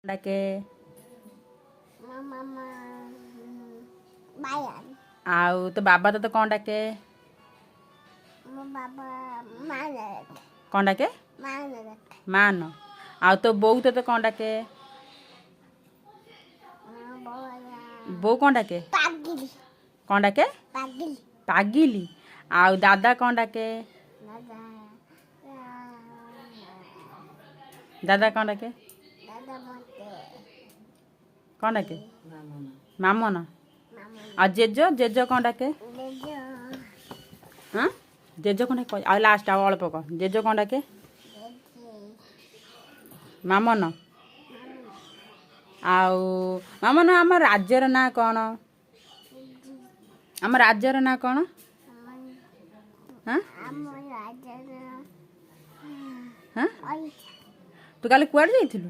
ଡାକେ ମାମା ବାୟାନ ଆଉ ତୋ ବାବା ତତେ କ'ଣ ଡାକେ? ମୋ ବାବା ମାନ କ'ଣ ଡାକେ? ମାନ ମାନ। ଆଉ ତୋ ବୋଉ ତତେ କ'ଣ ଡାକେ? ବୋଉ କ'ଣ ଡାକେ? ପାଗିଲି କ'ଣ ଡାକେ? ପାଗିଲି ପାଗିଲି। ଆଉ ଦାଦା କ'ଣ ଡାକେ? ଦାଦା ଦାଦା କ'ଣ ଡାକେ? ଦାଦା ମତେ କ'ଣ ଡାକେ? ମାମନ। ମାମା ଆଉ ଜେଜ ଜେଜ କ'ଣ ଡାକେ? ଜେଜ ହଁ ଜେଜ କ'ଣ ଡାକେ? ଆଉ ଲାଷ୍ଟ ଆଉ ଅଳ୍ପ କହ। ଜେଜ କ'ଣ ଡାକେ? ମାମନ। ଆଉ ମାମନ ଆମ ରାଜ୍ୟର ନାଁ କ'ଣ? ଆମ ରାଜ୍ୟର ନାଁ କ'ଣ? ହଁ ଆମ ରାଜ୍ୟର ହଁ ତୁ କାଲି କୁଆଡ଼େ ଯାଇଥିଲୁ?